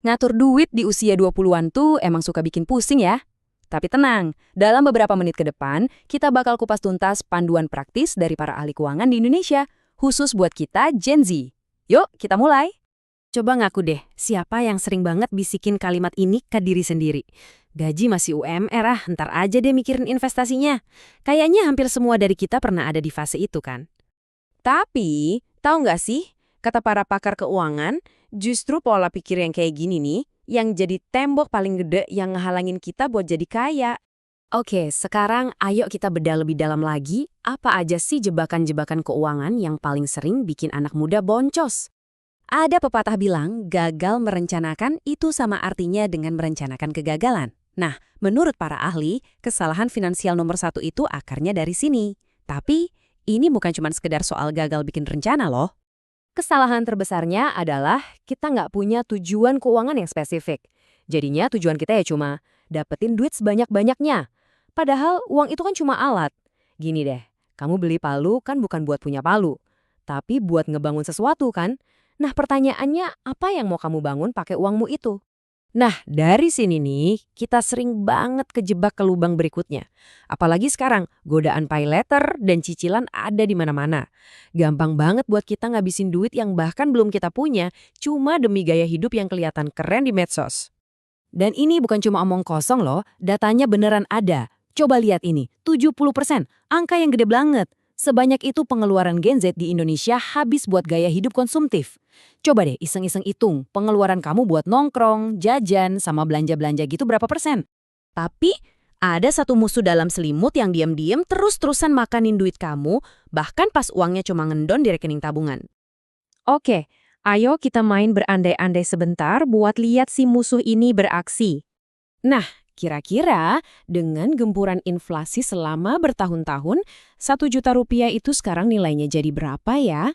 Ngatur duit di usia 20-an tuh emang suka bikin pusing ya. Tapi tenang, dalam beberapa menit ke depan, kita bakal kupas tuntas panduan praktis dari para ahli keuangan di Indonesia, khusus buat kita Gen Z. Yuk, kita mulai. Coba ngaku deh, siapa yang sering banget bisikin kalimat ini ke diri sendiri? Gaji masih UMR ntar aja deh mikirin investasinya. Kayaknya hampir semua dari kita pernah ada di fase itu kan? Tapi, tahu nggak sih, kata para pakar keuangan, justru pola pikir yang kayak gini nih, yang jadi tembok paling gede yang ngehalangin kita buat jadi kaya. Oke, sekarang ayo kita bedah lebih dalam lagi, apa aja sih jebakan-jebakan keuangan yang paling sering bikin anak muda boncos? Ada pepatah bilang, gagal merencanakan itu sama artinya dengan merencanakan kegagalan. Nah, menurut para ahli, kesalahan finansial nomor satu itu akarnya dari sini. Tapi, ini bukan cuma sekedar soal gagal bikin rencana loh. Kesalahan terbesarnya adalah kita nggak punya tujuan keuangan yang spesifik. Jadinya tujuan kita ya cuma dapetin duit sebanyak-banyaknya. Padahal uang itu kan cuma alat. Gini deh, kamu beli palu kan bukan buat punya palu, tapi buat ngebangun sesuatu kan? Nah pertanyaannya, apa yang mau kamu bangun pakai uangmu itu? Nah, dari sini nih, kita sering banget kejebak ke lubang berikutnya. Apalagi sekarang, godaan pay letter dan cicilan ada di mana-mana. Gampang banget buat kita ngabisin duit yang bahkan belum kita punya, cuma demi gaya hidup yang kelihatan keren di medsos. Dan ini bukan cuma omong kosong loh, datanya beneran ada. Coba lihat ini, 70%, angka yang gede banget. Sebanyak itu pengeluaran Gen Z di Indonesia habis buat gaya hidup konsumtif. Coba deh iseng-iseng hitung, pengeluaran kamu buat nongkrong, jajan, sama belanja-belanja gitu berapa persen? Tapi, ada satu musuh dalam selimut yang diam-diam terus-terusan makanin duit kamu, bahkan pas uangnya cuma ngendon di rekening tabungan. Oke, ayo kita main berandai-andai sebentar buat lihat si musuh ini beraksi. Nah, kira-kira dengan gempuran inflasi selama bertahun-tahun, 1 juta rupiah itu sekarang nilainya jadi berapa ya?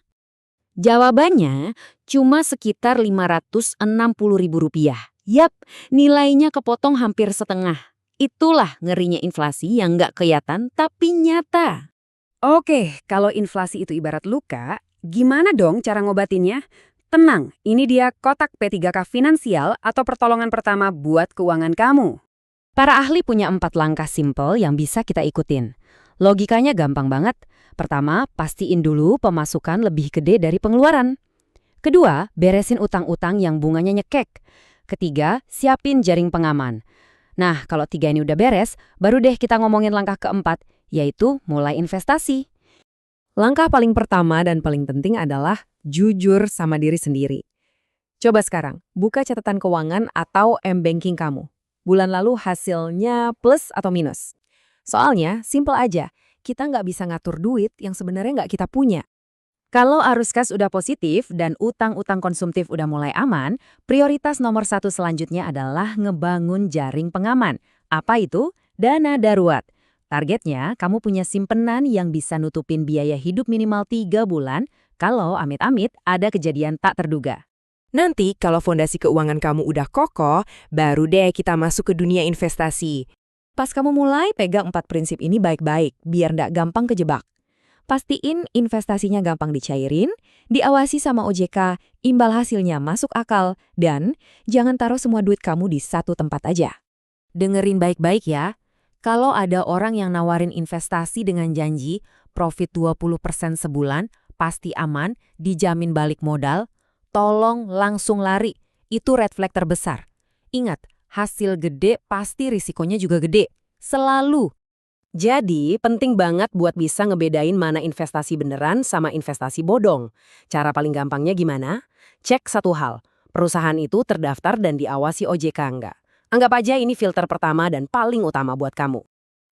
Jawabannya cuma sekitar Rp560.000. Yap, nilainya kepotong hampir setengah. Itulah ngerinya inflasi yang nggak kelihatan tapi nyata. Oke, kalau inflasi itu ibarat luka, gimana dong cara ngobatinnya? Tenang, ini dia kotak P3K finansial atau pertolongan pertama buat keuangan kamu. Para ahli punya 4 langkah simpel yang bisa kita ikutin. Logikanya gampang banget. Pertama, pastiin dulu pemasukan lebih gede dari pengeluaran. Kedua, beresin utang-utang yang bunganya nyekek. Ketiga, siapin jaring pengaman. Nah, kalau 3 ini udah beres, baru deh kita ngomongin langkah keempat, yaitu mulai investasi. Langkah paling pertama dan paling penting adalah jujur sama diri sendiri. Coba sekarang, buka catatan keuangan atau m-banking kamu. Bulan lalu hasilnya plus atau minus. Soalnya, simple aja, kita nggak bisa ngatur duit yang sebenarnya nggak kita punya. Kalau arus kas udah positif dan utang-utang konsumtif udah mulai aman, prioritas nomor satu selanjutnya adalah ngebangun jaring pengaman. Apa itu? Dana darurat. Targetnya, kamu punya simpenan yang bisa nutupin biaya hidup minimal 3 bulan kalau amit-amit ada kejadian tak terduga. Nanti kalau fondasi keuangan kamu udah kokoh, baru deh kita masuk ke dunia investasi. Pas kamu mulai, pegang 4 prinsip ini baik-baik, biar nggak gampang kejebak. Pastiin investasinya gampang dicairin, diawasi sama OJK, imbal hasilnya masuk akal, dan jangan taruh semua duit kamu di satu tempat aja. Dengerin baik-baik ya, kalau ada orang yang nawarin investasi dengan janji profit 20% sebulan, pasti aman, dijamin balik modal, tolong langsung lari, itu red flag terbesar. Ingat, hasil gede pasti risikonya juga gede. Selalu. Jadi, penting banget buat bisa ngebedain mana investasi beneran sama investasi bodong. Cara paling gampangnya gimana? Cek satu hal, perusahaan itu terdaftar dan diawasi OJK enggak? Anggap aja ini filter pertama dan paling utama buat kamu.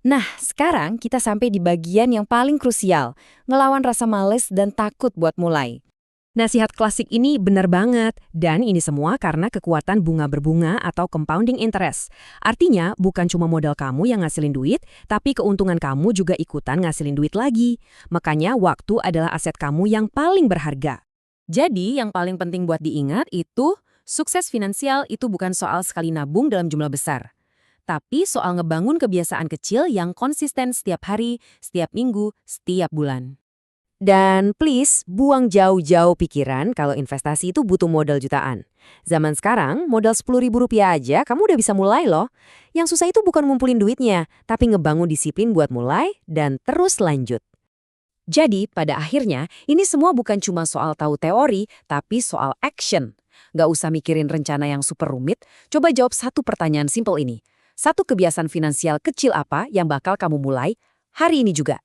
Nah, sekarang kita sampai di bagian yang paling krusial, ngelawan rasa males dan takut buat mulai. Nasihat klasik ini benar banget, dan ini semua karena kekuatan bunga berbunga atau compounding interest. Artinya, bukan cuma modal kamu yang ngasilin duit, tapi keuntungan kamu juga ikutan ngasilin duit lagi. Makanya, waktu adalah aset kamu yang paling berharga. Jadi, yang paling penting buat diingat itu, sukses finansial itu bukan soal sekali nabung dalam jumlah besar. Tapi soal ngebangun kebiasaan kecil yang konsisten setiap hari, setiap minggu, setiap bulan. Dan please, buang jauh-jauh pikiran kalau investasi itu butuh modal jutaan. Zaman sekarang, modal Rp10.000 aja kamu udah bisa mulai loh. Yang susah itu bukan ngumpulin duitnya, tapi ngebangun disiplin buat mulai dan terus lanjut. Jadi, pada akhirnya, ini semua bukan cuma soal tahu teori, tapi soal action. Nggak usah mikirin rencana yang super rumit, coba jawab satu pertanyaan simpel ini. Satu kebiasaan finansial kecil apa yang bakal kamu mulai hari ini juga?